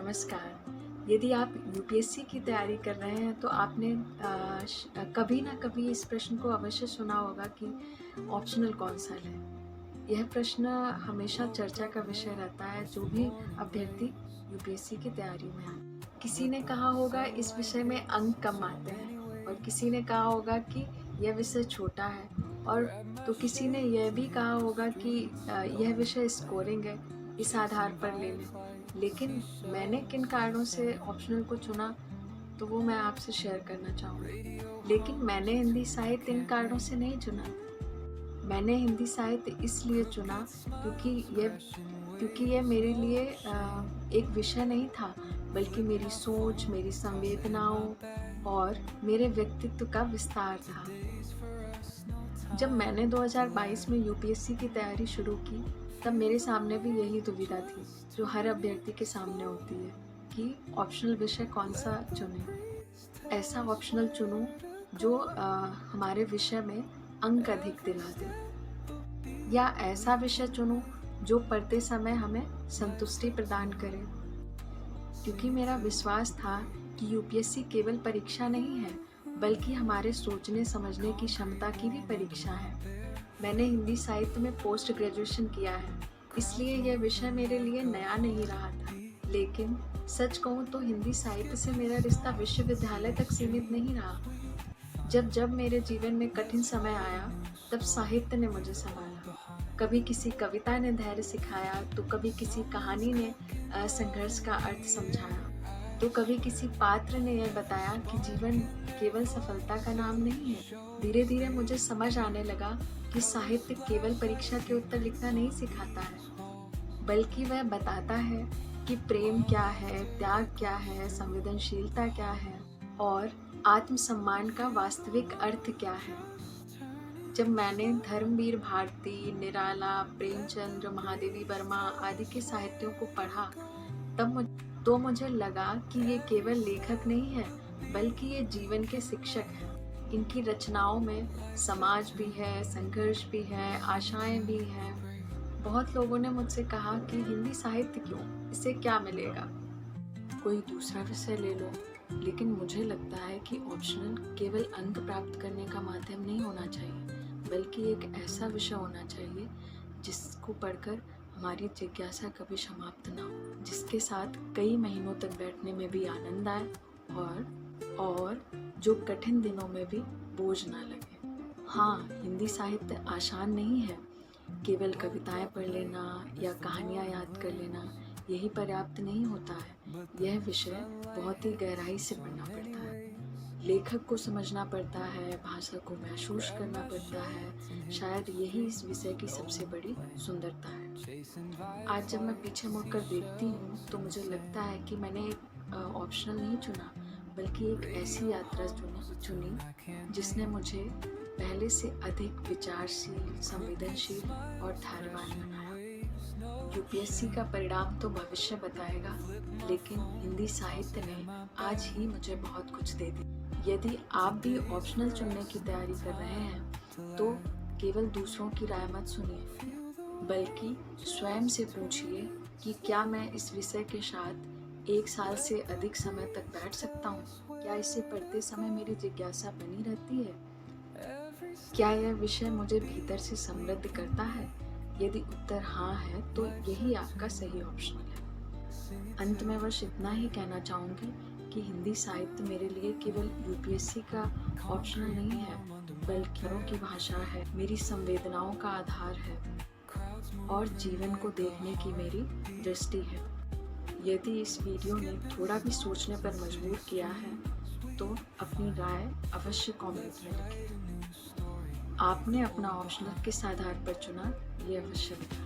नमस्कार। यदि आप यूपीएससी की तैयारी कर रहे हैं तो आपने कभी ना कभी इस प्रश्न को अवश्य सुना होगा कि ऑप्शनल कौन सा लें। यह प्रश्न हमेशा चर्चा का विषय रहता है जो भी अभ्यर्थी यूपीएससी की तैयारी में है। किसी ने कहा होगा इस विषय में अंक कम आते हैं और किसी ने कहा होगा कि यह विषय छोटा है और तो किसी ने यह भी कहा होगा कि यह विषय स्कोरिंग है, इस आधार पर ले लें। लेकिन मैंने किन कारणों से ऑप्शनल को चुना तो वो मैं आपसे शेयर करना चाहूँगी। लेकिन मैंने हिंदी साहित्य इन कारणों से नहीं चुना। मैंने हिंदी साहित्य इसलिए चुना क्योंकि यह मेरे लिए एक विषय नहीं था, बल्कि मेरी सोच, मेरी संवेदनाओं और मेरे व्यक्तित्व का विस्तार था। जब मैंने 2022 में यूपीएससी की तैयारी शुरू की, तब मेरे सामने भी यही दुविधा थी जो हर अभ्यर्थी के सामने होती है कि ऑप्शनल विषय कौन सा चुनें। ऐसा ऑप्शनल चुनूं जो हमारे विषय में अंक अधिक दिला दे, या ऐसा विषय चुनूं जो पढ़ते समय हमें संतुष्टि प्रदान करे। क्योंकि मेरा विश्वास था कि यूपीएससी केवल परीक्षा नहीं है, बल्कि हमारे सोचने समझने की क्षमता की भी परीक्षा है। मैंने हिंदी साहित्य में पोस्ट ग्रेजुएशन किया है, इसलिए यह विषय मेरे लिए नया नहीं रहा था। लेकिन सच कहूँ तो हिंदी साहित्य से मेरा रिश्ता विश्वविद्यालय तक सीमित नहीं रहा। जब मेरे जीवन में कठिन समय आया, तब साहित्य ने मुझे संभाला। कभी किसी कविता ने धैर्य सिखाया, तो कभी किसी कहानी ने संघर्ष का अर्थ समझाया, तो कभी किसी पात्र ने यह बताया कि जीवन केवल सफलता का नाम नहीं है। धीरे धीरे मुझे समझ आने लगा कि साहित्य केवल परीक्षा के उत्तर लिखना नहीं सिखाता है, बल्कि वह बताता है कि प्रेम क्या है, त्याग क्या है, संवेदनशीलता क्या है और आत्मसम्मान का वास्तविक अर्थ क्या है। जब मैंने धर्मवीर भारती, निराला, प्रेमचंद्र, महादेवी वर्मा आदि के साहित्यों को पढ़ा, तब मुझे लगा कि ये केवल लेखक नहीं है, बल्कि ये जीवन के शिक्षक हैं। इनकी रचनाओं में समाज भी है, संघर्ष भी है, आशाएं भी हैं। बहुत लोगों ने मुझसे कहा कि हिंदी साहित्य क्यों, इससे क्या मिलेगा, कोई दूसरा विषय ले लो। लेकिन मुझे लगता है कि ऑप्शनल केवल अंक प्राप्त करने का माध्यम नहीं होना चाहिए, बल्कि एक ऐसा विषय होना चाहिए जिसको पढ़कर हमारी जिज्ञासा कभी समाप्त ना हो, जिसके साथ कई महीनों तक बैठने में भी आनंद आए और जो कठिन दिनों में भी बोझ ना लगे। हाँ, हिंदी साहित्य आसान नहीं है। केवल कविताएं पढ़ लेना या कहानियाँ याद कर लेना यही पर्याप्त नहीं होता है। यह विषय बहुत ही गहराई से पढ़ना पड़ता है, लेखक को समझना पड़ता है, भाषा को महसूस करना पड़ता है। शायद यही इस विषय की सबसे बड़ी सुंदरता है। आज जब मैं पीछे मुड़कर देखती हूँ तो मुझे लगता है कि मैंने एक ऑप्शनल नहीं चुना, बल्कि एक ऐसी यात्रा चुनी जिसने मुझे पहले से अधिक विचारशील, संवेदनशील और धैर्यवान बनाया। यूपीएससी का परिणाम तो भविष्य बताएगा, लेकिन हिंदी साहित्य ने आज ही मुझे बहुत कुछ दे दिया। यदि आप भी ऑप्शनल चुनने की तैयारी कर रहे हैं तो केवल दूसरों की राय मत सुनिए, बल्कि स्वयं से पूछिए कि क्या मैं इस विषय के साथ 1 साल से अधिक समय तक बैठ सकता हूँ? क्या इसे पढ़ते समय मेरी जिज्ञासा बनी रहती है? क्या यह विषय मुझे भीतर से समृद्ध करता है? यदि उत्तर हाँ है तो यही आपका सही ऑप्शनल है। अंत में बस इतना ही कहना चाहूँगी कि हिंदी साहित्य मेरे लिए केवल यूपीएससी का ऑप्शनल नहीं है, बल्कि की भाषा है, मेरी संवेदनाओं का आधार है और जीवन को देखने की मेरी दृष्टि है। यदि इस वीडियो ने थोड़ा भी सोचने पर मजबूर किया है तो अपनी राय अवश्य कमेंट में लिखें। आपने अपना ऑप्शनल किस आधार पर चुना, ये अवश्य बताएं।